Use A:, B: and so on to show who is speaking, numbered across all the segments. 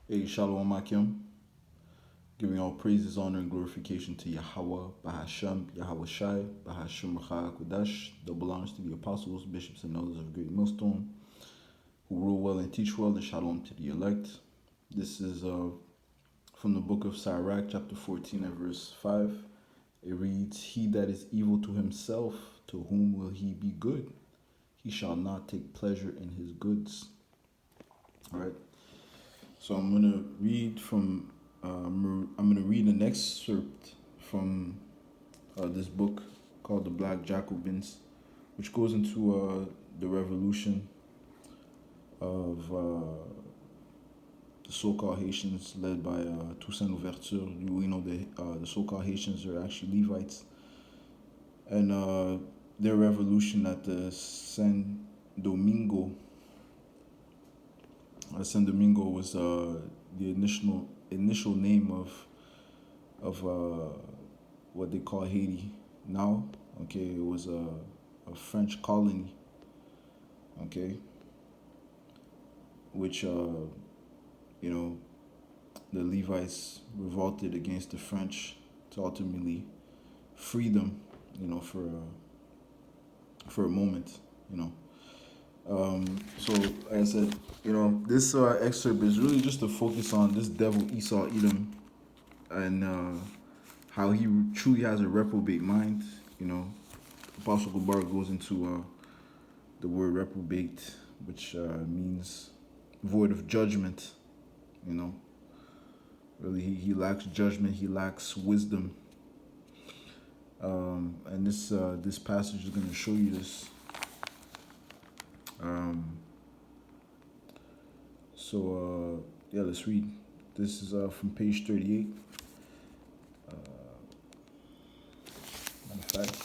A: Hey, Shalom Akim, giving all praises, honor, and glorification to Yahweh, Bahasham, Yahweh Shai, Bahasham Kodash, that belongs to the apostles, bishops, and elders of Great Millstone, who rule well and teach well, and Shalom to the elect. This is from the book of Sirach, chapter 14, and verse 5. It reads, He that is evil to himself, to whom will he be good? He shall not take pleasure in his goods. All right. So I'm gonna read from I'm gonna read an excerpt from this book called The Black Jacobins, which goes into the revolution of the so-called Haitians led by Toussaint Louverture. We know the so-called Haitians are actually Levites, and their revolution at the Domingo. San Domingo was the initial name of what they call Haiti now. Okay, it was a French colony. Okay, which you know the Levites revolted against the French to ultimately free them. For a moment. You know. So, like I said, this excerpt is really just to focus on this devil Esau Edom and how he truly has a reprobate mind. You know, Apostle Gabar goes into the word reprobate, which means void of judgment. You know, really, he lacks judgment, he lacks wisdom. And this passage is going to show you this. Yeah, let's read. This is from page 38. In fact,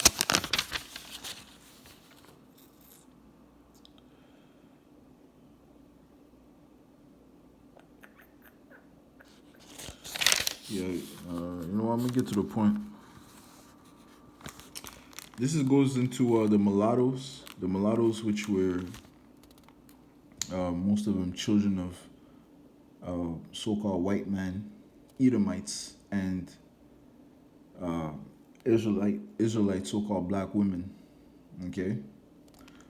A: yeah, I'm gonna get to the point. Goes into the mulattoes, which were most of them children of so-called white man Edomites and Israelite so-called black women. Okay,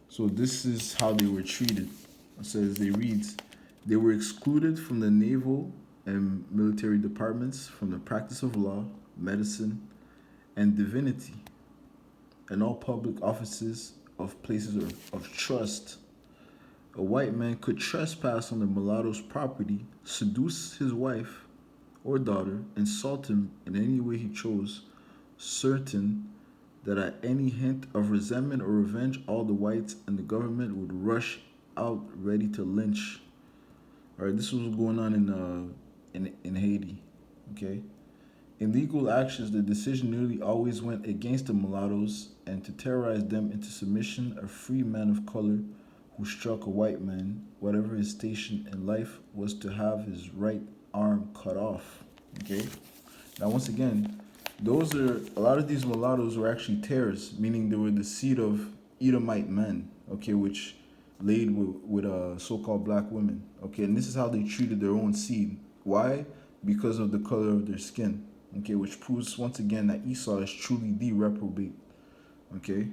A: so this is how they were treated. It says they were excluded from the naval and military departments, from the practice of law, medicine, and divinity, and all public offices of places of trust. A white man could trespass on the mulatto's property, seduce his wife or daughter, insult him in any way he chose, certain that at any hint of resentment or revenge, all the whites and the government would rush out ready to lynch. All right, this was going on in Haiti. Okay, in legal actions, the decision nearly always went against the mulattoes, and to terrorize them into submission, a free man of color who struck a white man, whatever his station in life, was to have his right arm cut off. Okay, now once again, those are a lot of these mulattoes were actually tares, meaning they were the seed of Edomite men. Okay, which laid with so-called black women. Okay, and this is how they treated their own seed. Why? Because of the color of their skin. Okay, which proves once again that Esau is truly the reprobate. Okay.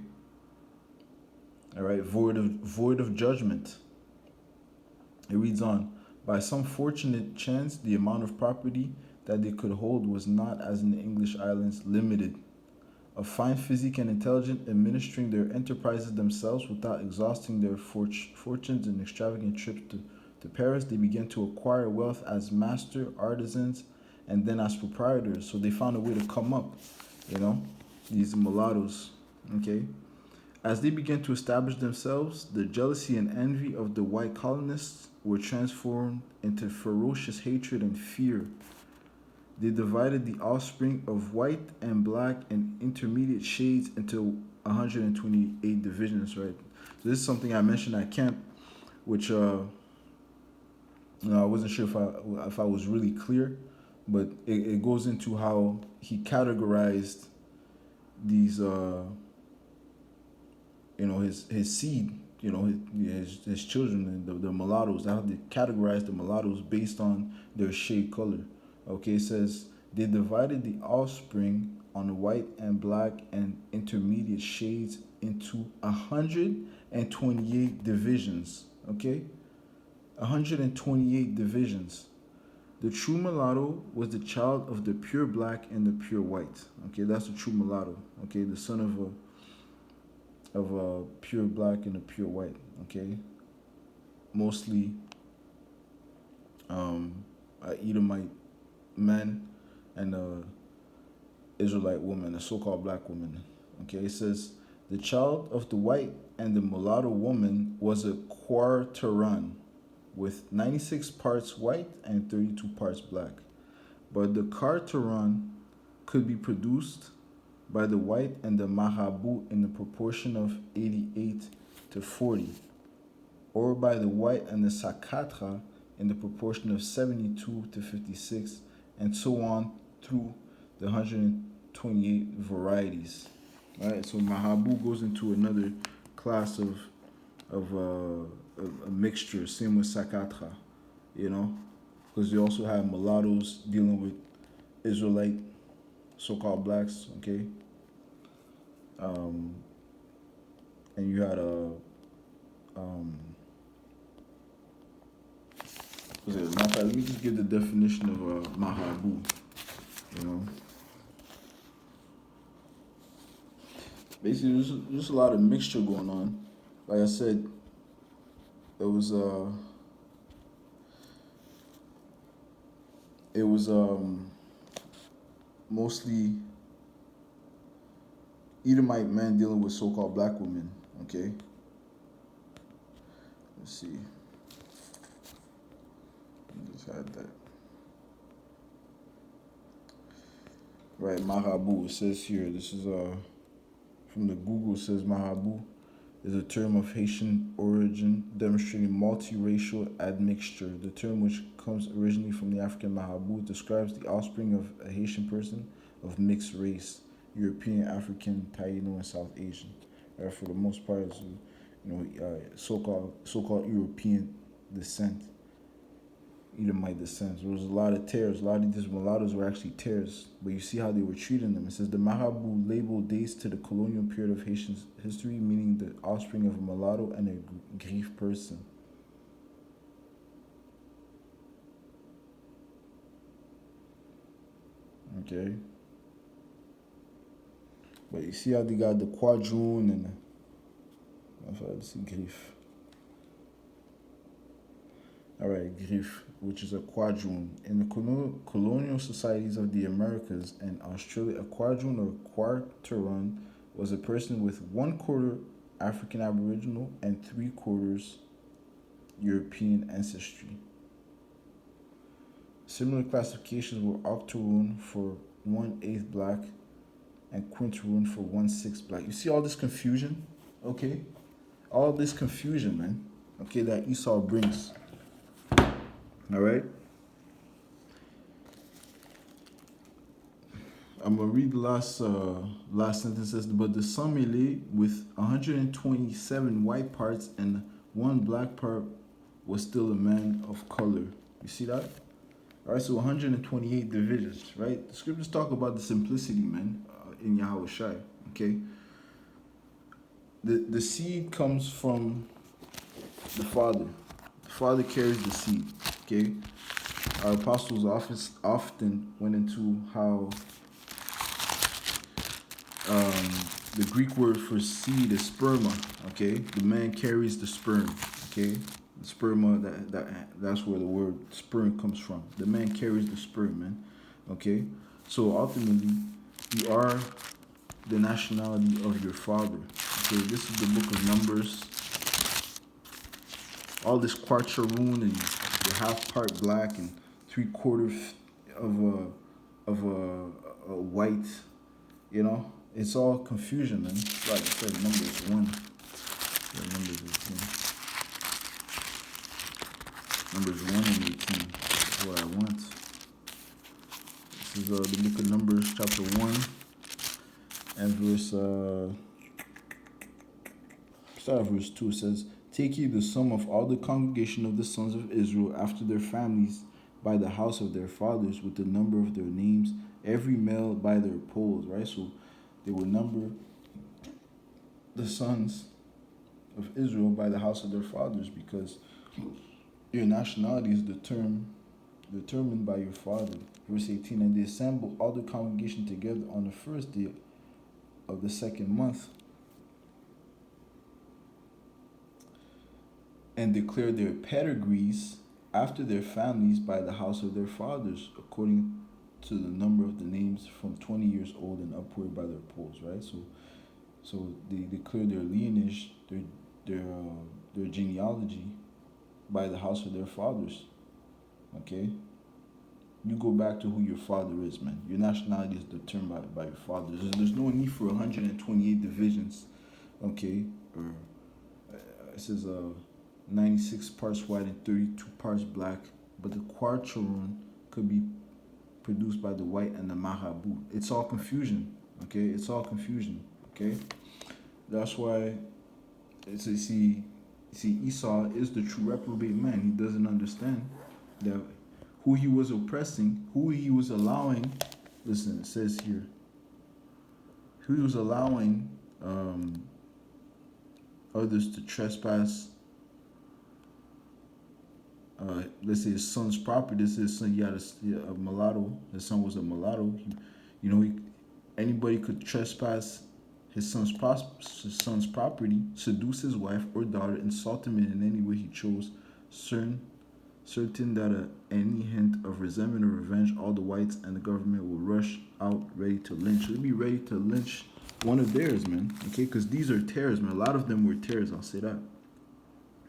A: All right, void of judgment. It reads on, by some fortunate chance, the amount of property that they could hold was not, as in the English islands, limited. Of fine physique and intelligent, administering their enterprises themselves without exhausting their fortunes in extravagant trips to Paris, they began to acquire wealth as master artisans and then as proprietors. So they found a way to come up, these mulattoes. Okay. As they began to establish themselves, the jealousy and envy of the white colonists were transformed into ferocious hatred and fear. They divided the offspring of white and black and intermediate shades into 128 divisions, right? So this is something I mentioned at camp, which I wasn't sure if I was really clear, but it goes into how he categorized these his seed his children, and the mulattoes. How they categorize the mulattoes based on their shade color. Okay, it says they divided the offspring on white and black and intermediate shades into 128 divisions. Okay, 128 divisions. The true mulatto was the child of the pure black and the pure white. Okay, that's the true mulatto. Okay, the son of a pure black and a pure white. Okay, mostly a Edomite man and a Israelite woman, a so-called black woman. Okay, it says the child of the white and the mulatto woman was a quarteran with 96 parts white and 32 parts black. But the quarteran could be produced by the white and the mahabu in the proportion of 88 to 40, or by the white and the sakatra in the proportion of 72 to 56, and so on through the 128 varieties. All right, so mahabu goes into another class of a mixture, same with sakatra, because you also have mulattoes dealing with Israelite so-called blacks, okay? And you had let me just give the definition of mahabu, Basically, there's just a lot of mixture going on. Like I said, it was mostly Edomite men dealing with so-called black women. Okay, let's see. I just had that. Right, mahabu. It says here. This is from the Google. It says mahabu is a term of Haitian origin demonstrating multiracial admixture. The term, which comes originally from the African mahabu, describes the offspring of a Haitian person of mixed race, European, African, Taino, and South Asian. For the most part, it's, so-called European descent, Edomite descent. There was a lot of tares. A lot of these mulattoes were actually tares, but you see how they were treating them. It says the mahabu label dates to the colonial period of Haitian history, meaning the offspring of a mulatto and a grief person. Okay. But you see how they got the quadroon and let's see, grief. All right, grief, which is a quadroon. In the colonial societies of the Americas and Australia, a quadroon or quarteran was a person with 1/4 African Aboriginal and 3/4 European ancestry. Similar classifications were octoroon for 1/8 black and quinteroon for 1/6 black. You see all this confusion? Okay? All this confusion, man. Okay, that Esau brings. All right? I'm going to read the last sentences. But the Samele with 127 white parts and 1 black part was still a man of color. You see that? All right, so 128 divisions, right? The scriptures talk about the simplicity, man, in Yahweh Shai, okay? The seed comes from the Father. The Father carries the seed, okay? Our apostles often went into how the Greek word for seed is sperma, okay? The man carries the sperm, okay? The sperma, that's where the word sperm comes from. The man carries the sperm, man, okay? So ultimately, you are the nationality of your father. Okay, this is the book of Numbers. All this quarteroon and the half part black and 3/4 of a white, it's all confusion, man. Like I said, Numbers 1. Yeah, Numbers 1 and 18 is what I want. This is the book of Numbers, chapter 1, and verse start at verse 2. It says, Take ye the sum of all the congregation of the sons of Israel after their families by the house of their fathers with the number of their names, every male by their polls, right? So they would number the sons of Israel by the house of their fathers, because your nationality is determined by your father. Verse 18, and they assembled all the congregation together on the first day of the second month, and declared their pedigrees after their families by the house of their fathers, according to the number of the names from 20 years old and upward by their polls, right? So they declared their lineage, their genealogy by the house of their fathers. Okay? You go back to who your father is, man. Your nationality is determined by your father. There's no need for 128 divisions, okay? Or it says 96 parts white and 32 parts black, but the quadrillion could be produced by the white and the mahabu. It's all confusion, okay? It's all confusion, okay? That's why see Esau is the true reprobate man. He doesn't understand that who he was oppressing, who he was allowing. Listen, it says here, who he was allowing others to trespass. Let's say his son's property. This is his son. He had a mulatto. His son was a mulatto. Anybody could trespass his son's property, seduce his wife or daughter, insult him in any way he chose, certain that any hint of resentment or revenge, all the whites and the government will rush out ready to lynch. They'll be ready to lynch one of theirs, man. Okay, because these are terrorists, man. A lot of them were terrorists. I'll say that.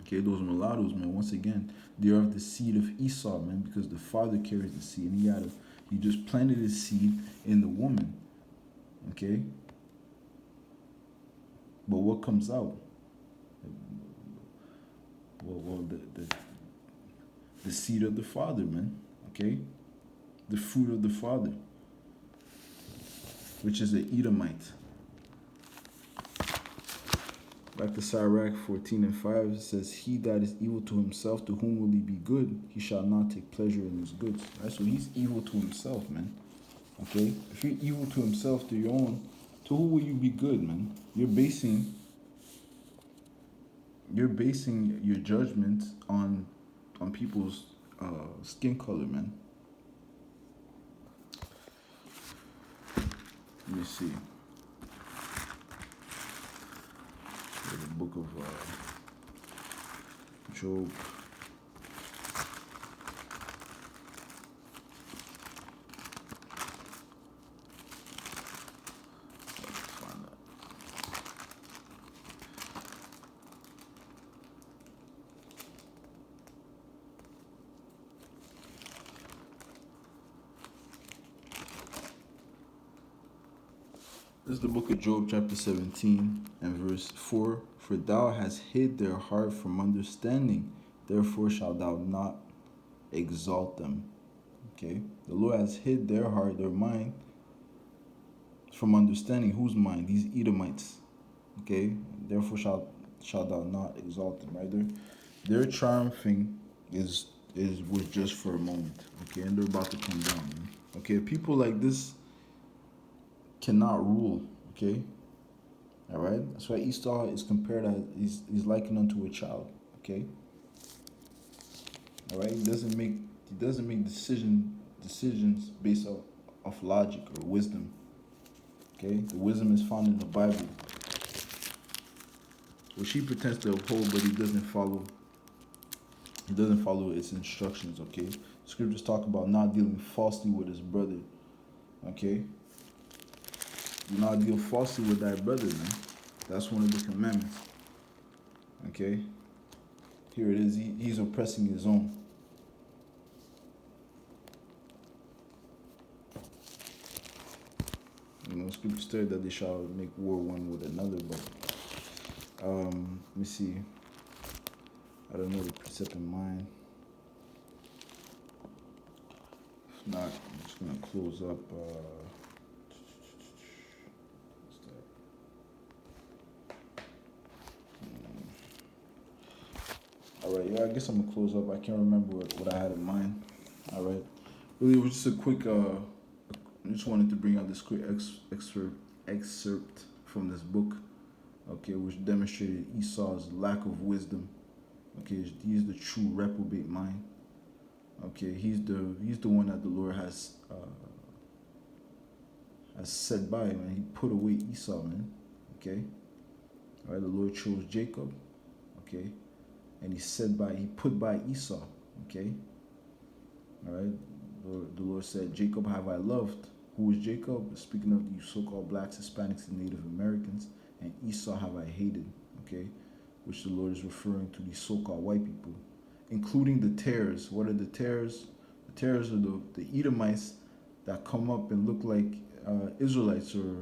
A: Okay, those mulattoes, man. Once again, they are of the seed of Esau, man, because the father carries the seed, and he just planted his seed in the woman. Okay. But what comes out? Well, the seed of the father, man. Okay, the fruit of the father, which is the Edomite. Back to Sirach 14:5, it says, "He that is evil to himself, to whom will he be good? He shall not take pleasure in his goods." Right? So he's evil to himself, man. Okay, if you're evil to himself, to your own, to who will you be good, man? You're basing your judgment on people's skin color, man. Let me see. The book of Job. This is the book of Job, chapter 17 and verse 4. "For thou hast hid their heart from understanding, therefore shalt thou not exalt them." Okay? The Lord has hid their heart, their mind, from understanding. Whose mind? These Edomites. Okay? Therefore shalt thou not exalt them. Right? Their triumphing was just for a moment. Okay? And they're about to come down. Man. Okay? People like this cannot rule, okay? All right. That's why Esau is compared as he's likened unto a child, okay? All right. He doesn't make decisions based off logic or wisdom. Okay. The wisdom is found in the Bible, which he pretends to uphold, but he doesn't follow. He doesn't follow its instructions. Okay. Scriptures talk about not dealing falsely with his brother. Okay. Do not deal falsely with thy brother, man. That's one of the commandments. Okay? Here it is. He's oppressing his own. Scripture said that they shall make war one with another, but let me see. I don't know the precept in mind. If not, I'm just gonna close up. All right, yeah, I guess I'm gonna close up. I can't remember what I had in mind. All right, really, it was just a quick. I just wanted to bring out this quick excerpt from this book. Okay, which demonstrated Esau's lack of wisdom. Okay, he's the true reprobate mind. Okay, he's the one that the Lord has set by, man. He put away Esau, man. Okay, all right. The Lord chose Jacob. Okay, and he put by Esau. Okay, all right. The Lord said, Jacob have I loved. Who is Jacob? Speaking of you so-called blacks, Hispanics, and Native Americans, and Esau have I hated. Okay, which the Lord is referring to these so-called white people, including the tares. What are the tares? The tares are the Edomites that come up and look like Israelites or